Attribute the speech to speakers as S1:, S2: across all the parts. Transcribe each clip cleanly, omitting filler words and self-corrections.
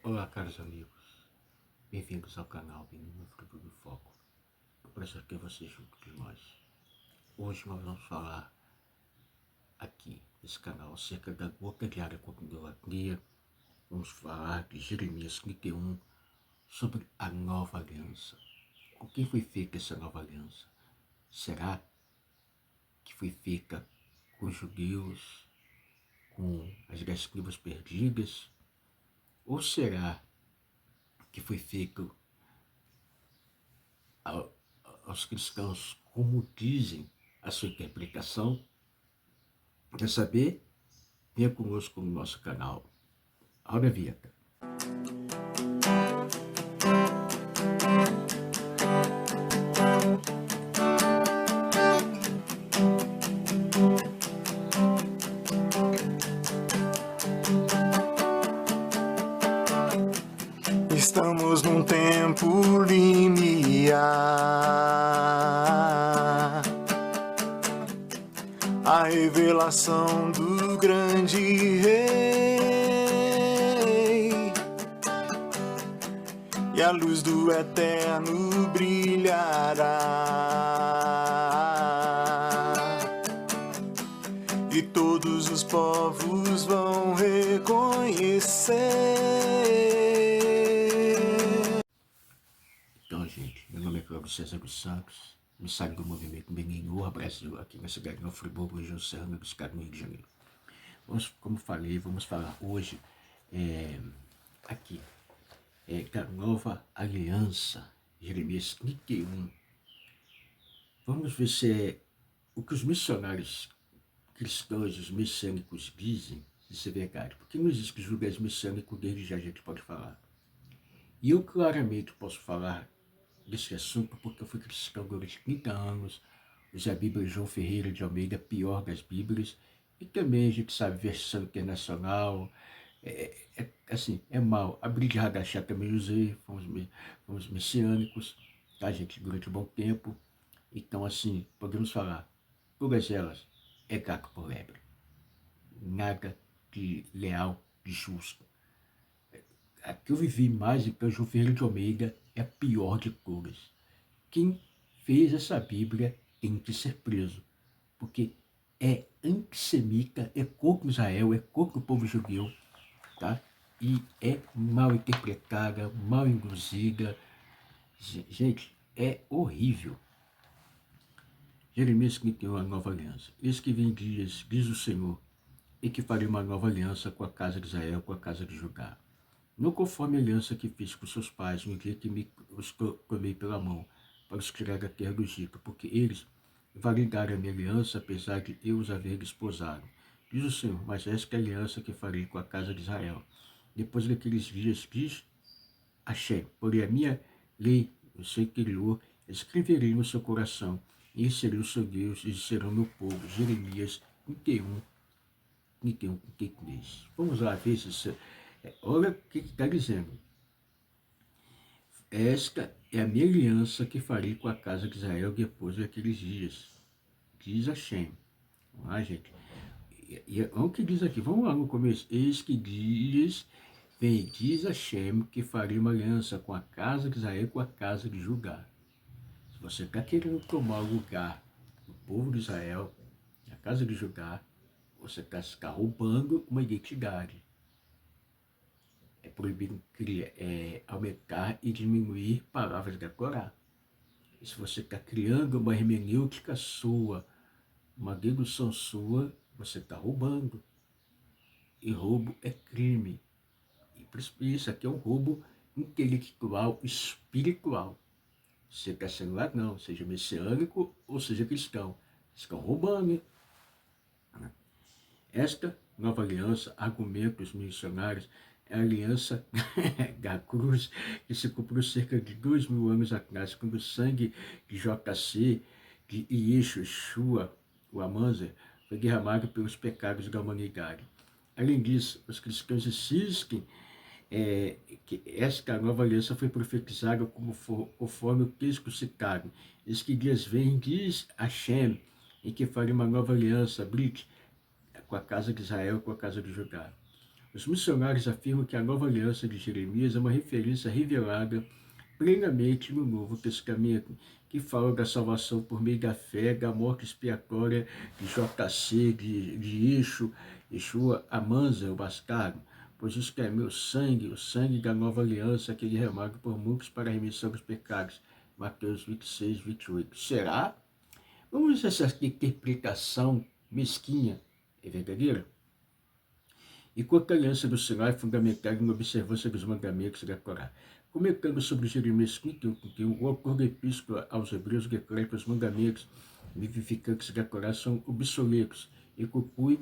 S1: Olá, caros amigos, bem-vindos ao canal Menino Friburgo do Foco. É um prazer ter vocês junto de nós. Hoje nós vamos falar aqui nesse canal acerca da gota diária contra a idolatria. Vamos falar de Jeremias 31 sobre a nova aliança. Com quem foi feita essa nova aliança? Será que foi feita com os judeus, com as 10 tribos perdidas? Ou será que foi feito aos cristãos como dizem a sua interpretação? Quer saber? Venha conosco no nosso canal. Roda a vinheta.
S2: Estamos num tempo limiar, a revelação do grande Rei, e a luz do Eterno brilhará, e todos os povos vão reconhecer.
S1: Então, gente, meu nome é Cláudio César dos Santos, emissário do movimento Benigor Brasil, aqui na cidade de Nova Friburgo, região serrana do estado do Rio de Janeiro. Como falei, vamos falar hoje aqui da nova aliança, Jeremias 31. Vamos ver se é o que os missionários cristãos, os messiânicos dizem, se isso é verdade. Porque não existe julgamento messiânico desde já a gente pode falar. E eu claramente posso falar desse assunto porque eu fui cristão durante 30 anos, usei a Bíblia João Ferreira de Almeida, a pior das Bíblias, e também a gente sabe versão internacional, assim, é mal. A Bíblia de Hadachá também usei, fomos messiânicos, tá, gente, durante um bom tempo. Então, assim, podemos falar, todas elas é gato por lebre, nada de leal, de justo. A que eu vivi mais, então, João Ferreira de Almeida é a pior de todas. Quem fez essa Bíblia tem que ser preso, porque é antissemita, é contra Israel, é contra o povo judeu, tá? E é mal interpretada, mal induzida. Gente, é horrível. Jeremias 31, a nova aliança. Eis que vem dias, diz o Senhor, e que farei uma nova aliança com a casa de Israel, com a casa de Judá. Não conforme a aliança que fiz com seus pais no dia que os tomei pela mão para os tirar da terra do Egito, porque eles validaram a minha aliança, apesar de eu os haver desposado. Diz o Senhor, mas esta é a aliança que farei com a casa de Israel. Depois daqueles dias, diz Hashem, porém a minha lei no seu interior, escreverei no seu coração, e esse serei o seu Deus, e serão meu povo. Jeremias 31, 33. Vamos lá ver se olha o que está dizendo. Esta é a minha aliança que farei com a casa de Israel depois daqueles dias. Diz Hashem. Vamos lá, gente. Olha o que diz aqui. Vamos lá no começo. Eis que diz Hashem que farei uma aliança com a casa de Israel e com a casa de Judá. Se você está querendo tomar o lugar do povo de Israel, a casa de Judá, você está roubando uma identidade. É proibido aumentar e diminuir palavras da Torá. E se você está criando uma hermenêutica sua, uma dedução sua, você está roubando. E roubo é crime. E isso aqui é um roubo intelectual, espiritual. Você está sendo ladrão, seja messiânico ou seja cristão. Vocês estão roubando. Esta nova aliança, argumentos missionários, é a aliança da cruz que se cumpriu cerca de 2000 anos atrás, quando o sangue de JC, de Yeshua, o Amanzer, foi derramado pelos pecados da humanidade. Além disso, os cristãos insistem que esta nova aliança foi profetizada conforme o texto citado. Eis que dias vem, diz Hashem, em que farei uma nova aliança, com a casa de Israel, com a casa de Judá. Os missionários afirmam que a nova aliança de Jeremias é uma referência revelada plenamente no Novo Testamento, que fala da salvação por meio da fé, da morte expiatória de JC, de Yeshua Amanza, o bastardo, pois isso que é meu sangue, o sangue da nova aliança, que é derramado por muitos para a remissão dos pecados. Mateus 26, 28. Será? Vamos ver se essa interpretação mesquinha é verdadeira? Enquanto a aliança do Sinai é fundamentada na observância dos mandamentos da Torá. Comentando sobre Jeremias 51, o autor da Epístola aos Hebreus declara que os mandamentos vivificantes da Torá são obsoletos e conclui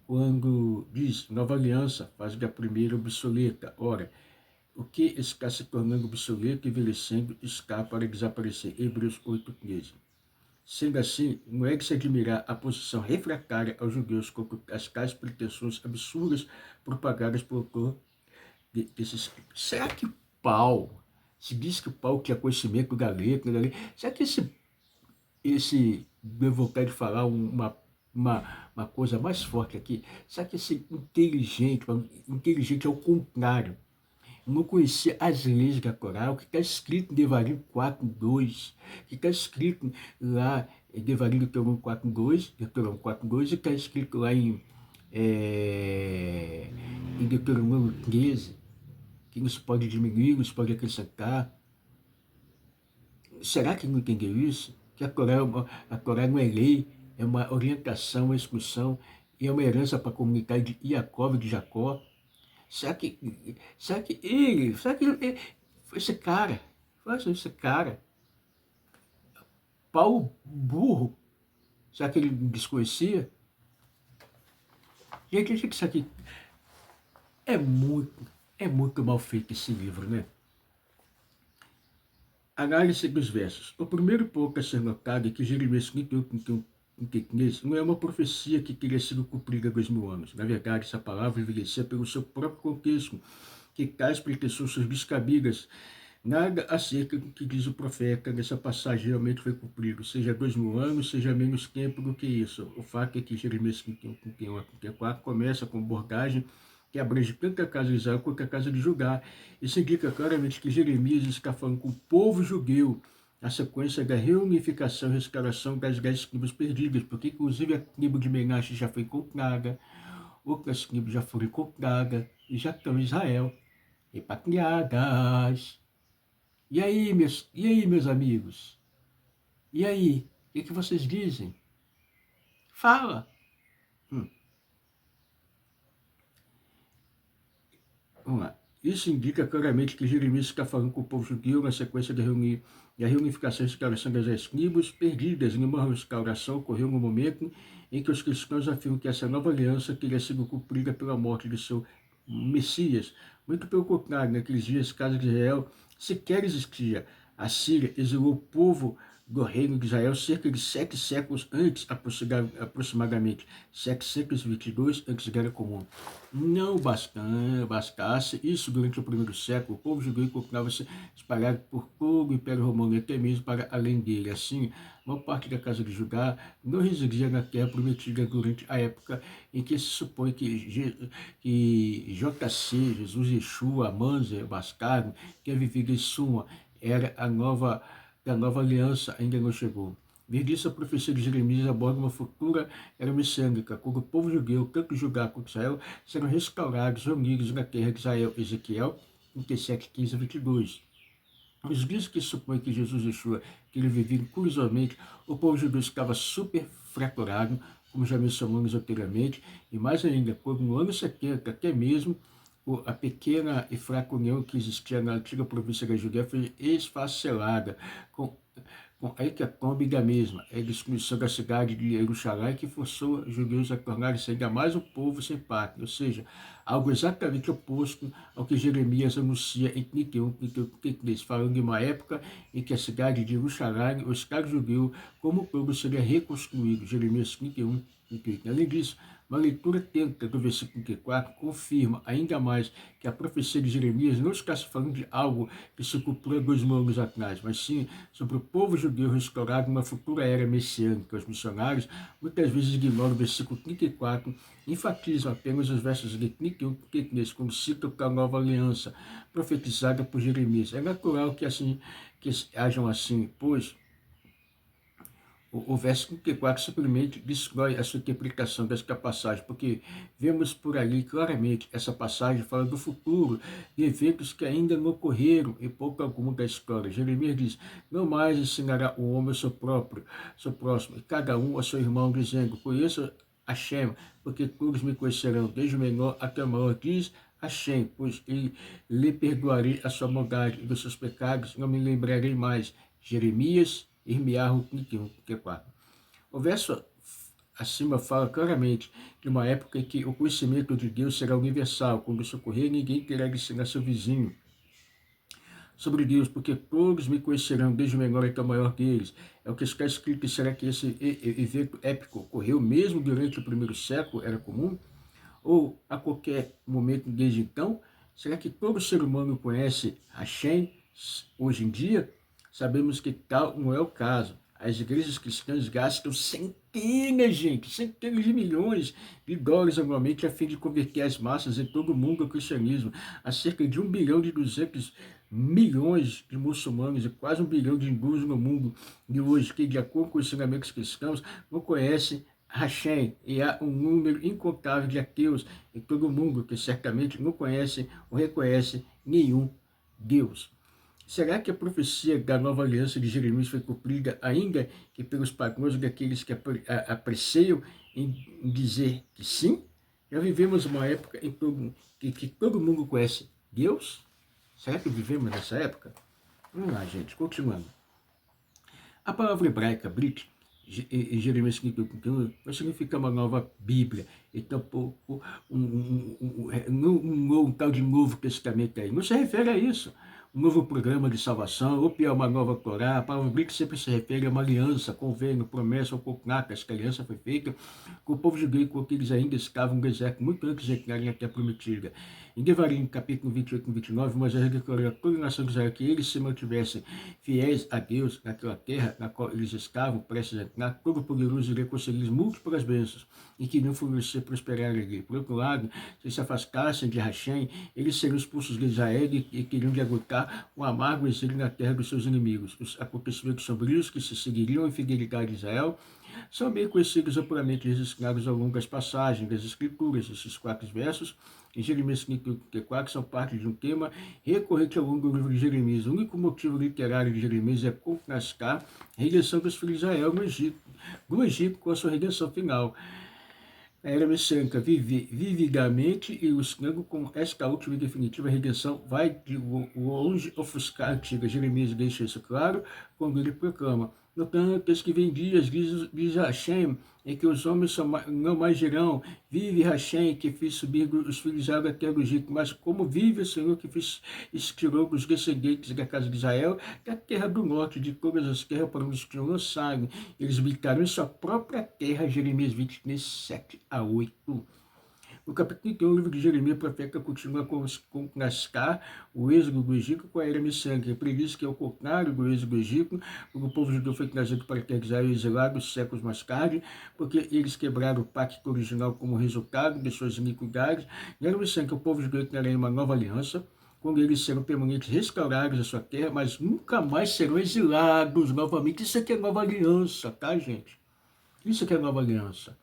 S1: quando diz: nova aliança faz da primeira obsoleta. Ora, o que está se tornando obsoleto e envelhecendo está para desaparecer. Hebreus 8:15. Sendo assim, não é de se admirar a posição refratária aos judeus contra as tais pretensões absurdas propagadas por autor desses. Será que Paulo, se diz que Paulo tinha conhecimento da letra, será que eu vou de falar uma coisa mais forte aqui, será que esse inteligente ao contrário, não conhecia as leis da Torá, o que está escrito em Devarim 4:2, que está escrito lá em Devarim Deuteronômio 4:2, e está escrito lá em Deuteronômio 13, que não se pode diminuir, não se pode acrescentar. Será que não entendeu isso? Que a Torá não é lei, é uma orientação, uma instrução, e é uma herança para a comunidade de Iacov e de Jacó. Será que esse cara, Paulo burro, será que ele desconhecia? Gente, acho que isso aqui é muito mal feito esse livro, né? Análise dos versos. O primeiro ponto a ser notado é que Jeremias 51, não é uma profecia que teria sido cumprida há 2000 anos. Na verdade, essa palavra envelhecia pelo seu próprio contexto, que tais pretensões são descabidas. Nada acerca do que diz o profeta nessa passagem realmente foi cumprido, seja 2000 anos, seja menos tempo do que isso. O fato é que Jeremias 51 a 54 começa com abordagem que abrange tanto a casa de Israel quanto a casa de Judá. Isso indica claramente que Jeremias está falando com o povo judeu, a sequência da reunificação e restauração das 10 tribos perdidas, porque inclusive a tribo de Menache já foi encontrada, outras tribos já foram encontradas e já estão em Israel, repatriadas. E aí, meus amigos? E aí, o que vocês dizem? Fala! Vamos lá. Isso indica claramente que Jeremias está falando com o povo judeu na sequência da reunificação e restauração das 10 tribos perdidas. Uma restauração ocorreu no momento em que os cristãos afirmam que essa nova aliança teria sido cumprida pela morte de seu Messias. Muito pelo contrário, naqueles dias, casa de Israel sequer existia. A Síria exilou o povo do reino de Israel cerca de 7 séculos antes, aproximadamente 722 antes da Era Comum. Não bastasse isso durante o primeiro século, o povo judeu encontrava-se espalhado por todo o Império Romano e até mesmo para além dele. Assim, uma parte da casa de Judá não residia na terra prometida durante a época em que se supõe que JC, Jesus Yeshua, Amanza, bastardo, que é vivido em Suma, era a nova aliança, ainda não chegou. Verde isso, a profecia de Jeremias aborda uma futura era messiânica, quando o povo judeu, tanto Judá quanto Israel, serão restaurados, reunidos na terra de Israel. Ezequiel 37, 15 a 22. Os dias que supõe que Jesus Yeshua, que ele vivia curiosamente, o povo judeu estava super fraturado, como já mencionamos anteriormente, e mais ainda, quando no ano 70, até mesmo, a pequena e fraca união que existia na antiga província da Judéia foi esfacelada, com a hecatombe da mesma, a destruição da cidade de Jerusalém, que forçou os judeus a tornarem-se ainda mais um povo sem pátria, ou seja, algo exatamente oposto ao que Jeremias anuncia em 31, 33, falando de uma época em que a cidade de Jerusalém, o Estado judeu, como todo, seria reconstruído. Jeremias 31, 38. Além disso, Uma leitura atenta do versículo 34 confirma ainda mais que a profecia de Jeremias não está se falando de algo que se cumpriu há 2.000 anos atrás, mas sim sobre o povo judeu restaurado numa futura era messiânica. Os missionários muitas vezes ignoram o versículo 34, enfatizam apenas os versos de 31 e 33, quando citam a nova aliança profetizada por Jeremias. É natural que hajam assim, pois o verso 34 simplesmente destrói a sua interpretação desta passagem, porque vemos por ali claramente essa passagem fala do futuro, de eventos que ainda não ocorreram em pouco algum da história. Jeremias diz: não mais ensinará o homem seu próximo, e cada um a seu irmão, dizendo: conheço Hashem, porque todos me conhecerão, desde o menor até o maior, diz Hashem, pois lhe perdoarei a sua maldade e dos seus pecados, não me lembrarei mais. Jeremias, Irmiarro 31, 34. O verso acima fala claramente de uma época em que o conhecimento de Deus será universal. Quando isso ocorrer, ninguém terá de ensinar seu vizinho sobre Deus, porque todos me conhecerão, desde o menor até o maior deles. É o que está escrito. E será que esse evento épico ocorreu mesmo durante o primeiro século, era comum? Ou a qualquer momento desde então? Será que todo ser humano conhece Hashem hoje em dia? Sabemos que tal não é o caso. As igrejas cristãs gastam centenas de milhões de dólares anualmente a fim de converter as massas em todo o mundo ao cristianismo. Há cerca de 1,2 bilhão de muçulmanos e quase 1 bilhão de hindus no mundo de hoje, que, de acordo com os ensinamentos cristãos, não conhecem Hashem, e há um número incontável de ateus em todo o mundo que certamente não conhecem ou reconhecem nenhum Deus. Será que a profecia da nova aliança de Jeremias foi cumprida ainda que pelos pagãos daqueles que apreciam em dizer que sim? Já vivemos uma época em que todo mundo conhece Deus? Será que vivemos nessa época? Vamos lá, gente, continuando. A palavra hebraica, Brit, Jeremias 51, vai significar uma nova Bíblia. Então, um tal de Novo Testamento aí. Não se refere a isso. Um novo programa de salvação, ou pior, uma nova Torá. A palavra Brit sempre se refere a uma aliança, convênio, promessa ou contrato. Esta aliança foi feita com o povo judeu, com que eles ainda estavam no deserto, muito antes de entrarem até a prometida. Em Devarim, capítulo 28 e 29, Moisés declarou a toda a nação de Israel que eles se mantivessem fiéis a Deus naquela terra na qual eles estavam prestes a entrar, todo-poderoso iria conceder múltiplas bênçãos e que não florescer prosperar ali. Por outro lado, se se afastassem de Hashem, eles seriam expulsos de Israel e queriam derrotar o amargo exílio na terra dos seus inimigos. Os acontecimentos sombrios que se seguiriam em fidelidade de Israel são bem conhecidos amplamente registrados ao longo das passagens das Escrituras. Esses 4 versos em Jeremias 54 são parte de um tema recorrente ao longo do livro de Jeremias. O único motivo literário de Jeremias é contrastar a redenção dos filhos de Israel no Egito com a sua redenção final. A era messiânica vividamente ilustrando como esta última e definitiva redenção vai de longe ofuscar a antiga. Jeremias deixa isso claro quando ele proclama: no tanto, eis que vem dias, diz Hashem, em que os homens não mais dirão: vive Hashem, que fez subir os filhos de Israel até o Egito, mas como vive o Senhor, que tirou os descendentes da casa de Israel, da terra do norte, de todas as terras para onde os tinham lançado. Eles habitaram em sua própria terra. Jeremias 23, 7 a 8. No capítulo 31, o livro de Jeremias, o profeta continua a contrastar o êxodo do Egito com a era messiânica. Ele diz que é o contrário do êxodo do Egito, porque o povo judeu foi trazido para a terra de Israel exilado séculos mais tarde, porque eles quebraram o pacto original como resultado de suas iniquidades. Na era messiânica, o povo judeu terá uma nova aliança, quando eles serão permanentes restaurados à sua terra, mas nunca mais serão exilados novamente. Isso aqui é nova aliança, tá, gente? Isso aqui é nova aliança.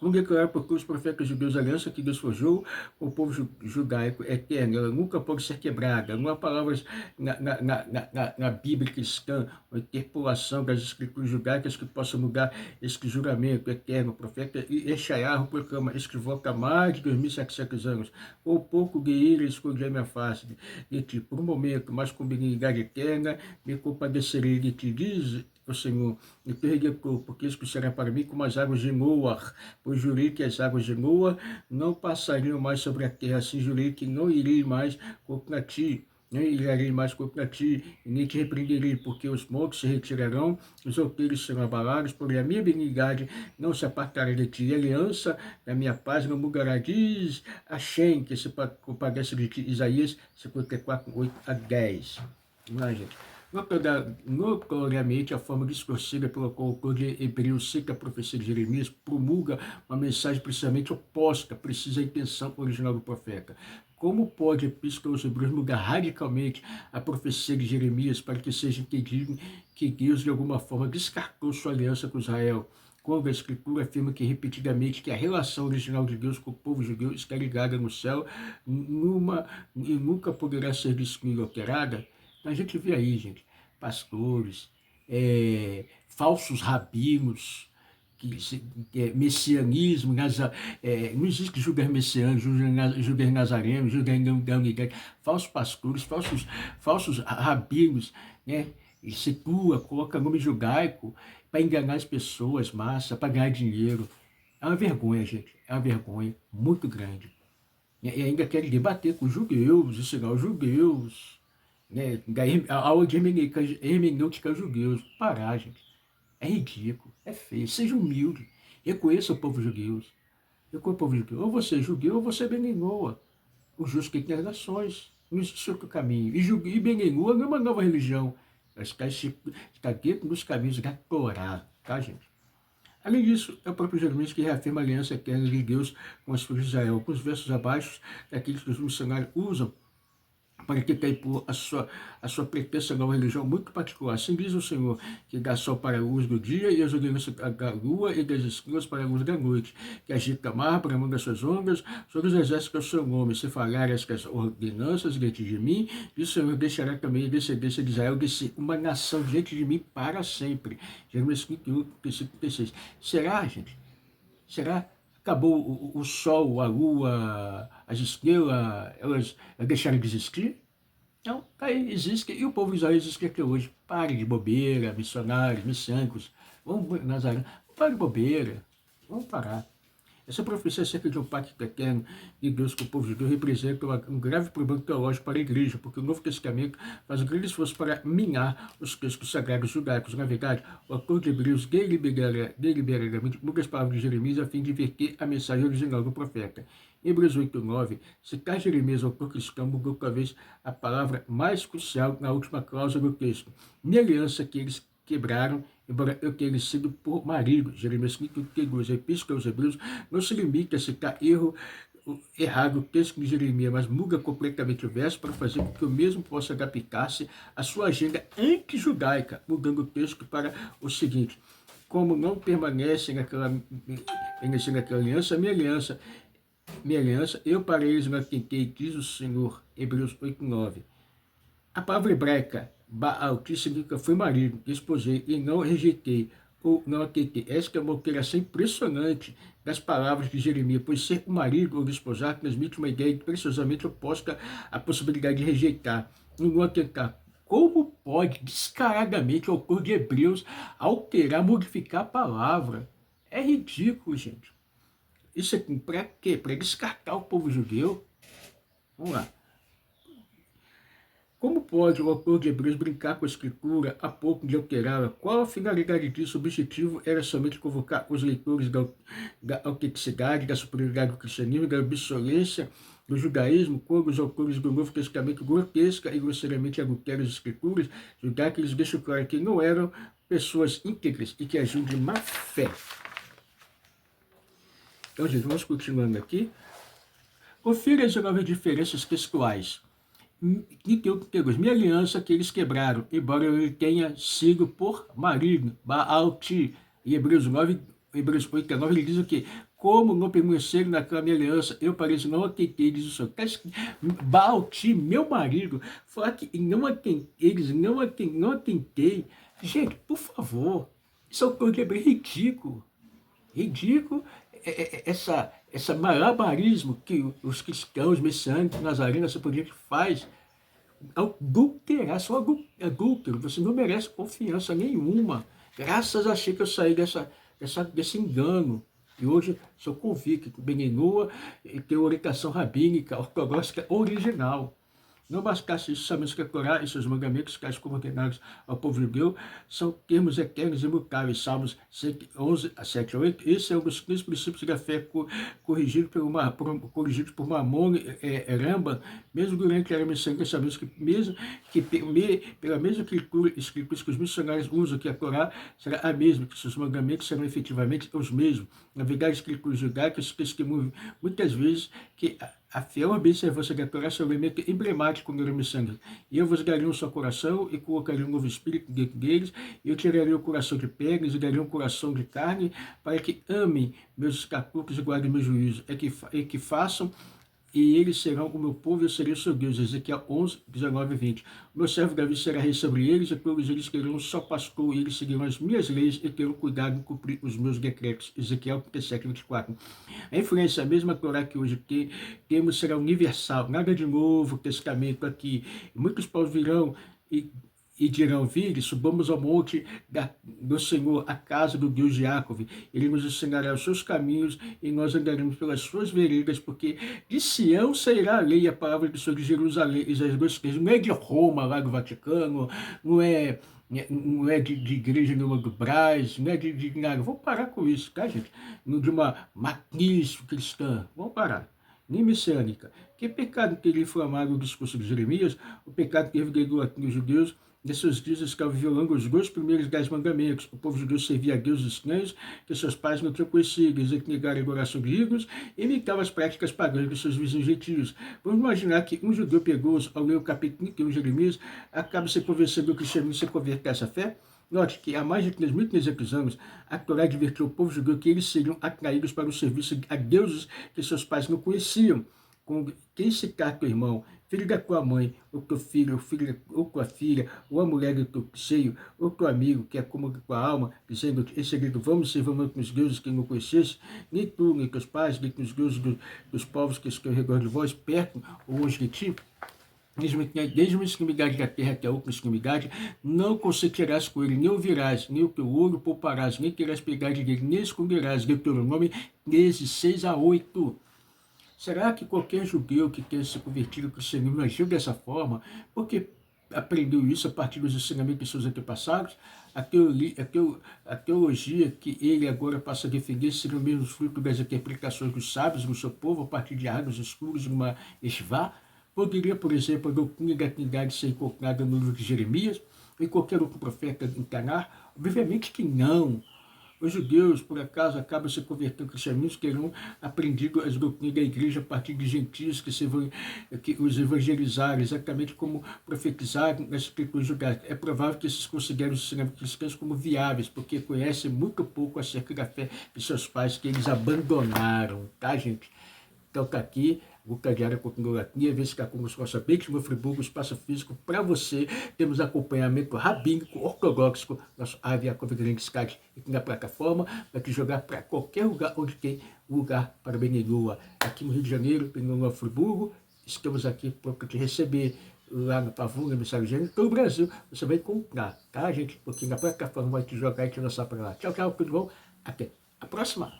S1: Vamos declarar por todos os profetas judeus a aliança que Deus forjou com o povo judaico eterno. Ela nunca pode ser quebrada. Não há palavras na Bíblia cristã, ou interpolação das escrituras judaicas que possam mudar esse juramento eterno. O profeta Eshaiah proclama: escrevou há mais de 2.700 anos. Com pouco de ira escondi a minha face de ti por um momento, mas com benignidade eterna me compadecerei de ti. Diz o Senhor, e teu redentor, porque isso será para mim como as águas de Noar, pois jurei que as águas de Noar não passariam mais sobre a terra, assim jurei que não irei mais contra ti. né? E darei mais contra ti, e nem te repreenderei, porque os montes se retirarão, os outeiros serão abalados, porém a minha benignidade não se apartará de ti, e a aliança da minha paz não mudará. Diz a Shem, que se compadece de ti, Isaías 54, 8 a 10. Vamos lá, gente. Notoriamente, a forma distorcida pela qual o autor de Hebreus cita a profecia de Jeremias promulga uma mensagem precisamente oposta, precisa a intenção original do profeta. Como pode a Epístola aos Hebreus mudar radicalmente a profecia de Jeremias para que seja entendido que Deus, de alguma forma, descartou sua aliança com Israel, quando a Escritura afirma que repetidamente que a relação original de Deus com o povo judeu está ligada no céu e nunca poderá ser destruída ou alterada? A gente vê aí, gente, pastores, falsos rabinos, messianismo, não existe judeus messiânicos, judeus nazarenos, judeus da unidade, falsos pastores, falsos rabinos, né? E coloca nome judaico para enganar as pessoas, massa, para ganhar dinheiro. É uma vergonha, gente, é uma vergonha muito grande. E ainda querem debater com os judeus, ensinar os judeus, né? A aula de hermenêutica aos judeus. Parar, gente. É ridículo, é feio. Seja humilde. Reconheça o povo judeu. Reconheça o povo judeu. Ou você é judeu ou você é beninoa. O justo que tem as nações. Não existe outro caminho. E beninoa não é uma nova religião. Ela está dentro dos caminhos da Torá. Tá, gente? Além disso, é o próprio Jeremias que reafirma a aliança eterna de Deus com os filhos de Israel. Com os versos abaixo, daqueles que os missionários usam para que por a sua pretensa nova religião muito particular. Assim diz o Senhor, que dá sol para a luz do dia e as ordenanças da lua e das estrelas para a luz da noite, que agita o mar para a mão das suas ondas, sobre os exércitos é o seu nome. Se falar as ordenanças diante de mim, e o Senhor deixará também a descendência de Israel de ser uma nação diante de mim para sempre. Jeremias 51, versículo 36. Será, gente? Será? Acabou o sol, a lua, as estrelas, elas deixaram de existir? Não, aí existe, e o povo de Israel existe até hoje. Pare de bobeira, missionários, messiânicos, vamos, Nazaré, pare de bobeira, vamos parar. Essa profecia acerca de um pacto eterno de Deus com o povo judeu representa um grave problema teológico para a igreja, porque o Novo Testamento faz um grande esforço para minar os textos sagrados judaicos. Na verdade, o autor de Hebreus deliberadamente muda as palavras de Jeremias a fim de inverter a mensagem original do profeta. Em Hebreus 8:9, citar Jeremias, autor cristão, mudou talvez a palavra mais crucial na última cláusula do texto. Minha aliança que eles quebraram, embora eu tenha sido por marido. Jeremias 52, a Epístola aos Hebreus não se limita a citar errado o texto de Jeremias, mas muda completamente o verso para fazer com que o mesmo possa adaptar-se à sua agenda anti-judaica, mudando o texto para o seguinte: como não permanece naquela aliança, minha aliança, eu para eles não atentei, diz o Senhor. Hebreus 8:9. A palavra hebraica Baal significa foi marido, desposei e não rejeitei ou não atentei. Esta é uma alteração impressionante das palavras de Jeremias, pois ser o marido ou desposar transmite uma ideia precisamente oposta à possibilidade de rejeitar e não atentar. Como pode descaradamente o autor de Hebreus alterar, modificar a palavra? É ridículo, gente. Isso aqui para quê? Para descartar o povo judeu? Vamos lá. Como pode o autor de Hebreus brincar com a Escritura a pouco de alterá-la? Qual a finalidade disso? O objetivo era somente convocar os leitores da autenticidade, da superioridade do cristianismo, da obsolência do judaísmo, quando os autores do Novo Testamento grotesca e grosseiramente adulteram as Escrituras judaicas, eles deixam claro que não eram pessoas íntegras e que agiam de má fé. Então, gente, vamos continuando aqui. Confira as novas diferenças textuais. Minha aliança que eles quebraram, embora eu tenha sido por marido, Baal-ti. Em Hebreus 8:9, ele diz o quê? Como não permaneceram naquela minha aliança, eu pareço não atentei, diz o Senhor. Baal-ti, meu marido, falar que eles não atentei. Gente, por favor, isso é um coisa ridículo. Ridículo essa malabarismo que os cristãos, messiânicos, nazarenos, essa política faz. Adulterar, só adúltero. Você não merece confiança nenhuma. Graças a Chico eu saí desse engano. E hoje sou convicto, beninoa e tenho orientação rabínica, ortodoxa original. Não bastasse isso, sabemos que a Torá e seus mandamentos, tais como ordenados ao povo judeu, são termos eternos e imutáveis. Salmos 11, 7 a 8. Esse é um dos 15 princípios da fé corrigido por Mamon Rambam. Mesmo durante a era messiânica, sabemos que pela mesma escritura que os missionários usam, que a Torá será a mesma, que seus mandamentos serão efetivamente os mesmos. Na verdade, as escrituras judaicas testemunham muitas vezes que a fiel observância da Torá é um elemento emblemático no era messiânico. E eu vos daria um só coração e colocaria um novo espírito dentro deles, e eu tiraria o coração de pedra e daria um coração de carne, para que amem meus estatutos e guardem meus juízos, e que façam, e eles serão o meu povo e eu serei o seu Deus. Ezequiel 11, 19 e 20. O meu servo Davi será rei sobre eles, e todos eles terão um só pastor, e eles seguirão as minhas leis e terão cuidado em cumprir os meus decretos. Ezequiel 37, 24. A influência, a mesma Torá que hoje temos, será universal. Nada de novo testamento aqui. Muitos povos virão e dirão: vire, subamos ao monte do Senhor, a casa do Deus de Jacó. Ele nos ensinará os seus caminhos e nós andaremos pelas suas veredas, porque de Sião sairá a lei, a palavra do Senhor de Jerusalém. Isaías 2,13. Não é de Roma, lá do Vaticano, não é de igreja nenhuma do Brás, não é de nada. Vamos parar com isso, tá, gente? De uma matriz cristã. Vamos parar. Nem messiânica. Que pecado teria inflamado o discurso de Jeremias? O pecado que revelou aqui os judeus. Nesses dias estavam violando os 2 primeiros 10 mandamentos. O povo judeu servia a deuses estranhos que seus pais não tinham conhecido. Eles negaram a adoração de ídolos e imitavam as práticas pagãs dos seus vizinhos gentios. Vamos imaginar que um judeu piedoso, ao ler o capítulo 31 de Jeremias, acaba se convencendo do cristianismo se converter a essa fé? Note que há mais de 3.500 anos, a Torá advertiu o povo judeu que eles seriam atraídos para o serviço a deuses que seus pais não conheciam. Quem citar teu irmão, filho da tua mãe, ou teu filho, ou tua filha, ou a mulher do teu seio, ou teu amigo, que é como a tua alma, dizendo em segredo: vamos servir os deuses que não conhecesse, nem tu, nem teus pais, nem os deuses dos povos que estão ao redor de vós, perto ou longe de ti. Desde uma extremidade da terra até a outra extremidade, não conseguirás com ele, nem ouvirás, nem o teu ouro pouparás, nem terás piedade dele, nem esconderás. Deuteronômio 13, 6 a 8. Será que qualquer judeu que tenha se convertido ao cristianismo agiu dessa forma? Porque aprendeu isso a partir dos ensinamentos de seus antepassados? A teologia que ele agora passa a defender seria o mesmo fruto das interpretações dos sábios do seu povo a partir de águas escuras numa esvá? Poderia, por exemplo, a doutrina da Trindade ser encontrada no livro de Jeremias e qualquer outro profeta encarnar? Obviamente que não. Os judeus, por acaso, acabam se convertendo ao cristianismo, que terão aprendido as doutrinas da igreja a partir de gentios que os evangelizaram, exatamente como profetizaram nas escrituras judaicas. É provável que esses considerem os ensinamentos cristãos como viáveis, porque conhecem muito pouco acerca da fé de seus pais, que eles abandonaram, tá, gente? Então tá aqui, o Diário continua aqui, vem ficar com os nossos saberes no Friburgo, espaço físico para você. Temos acompanhamento rabínico, ortodoxo, nosso Avia Convivenciais aqui na plataforma, para te jogar para qualquer lugar onde tem lugar para Benelua. Aqui no Rio de Janeiro, no Friburgo, estamos aqui para te receber lá no Pavuna, Mensageiro, em todo o Brasil. Você vai comprar, tá, gente? Porque na plataforma vai te jogar e te lançar para lá. Tchau, tchau, tudo bom? Até a próxima.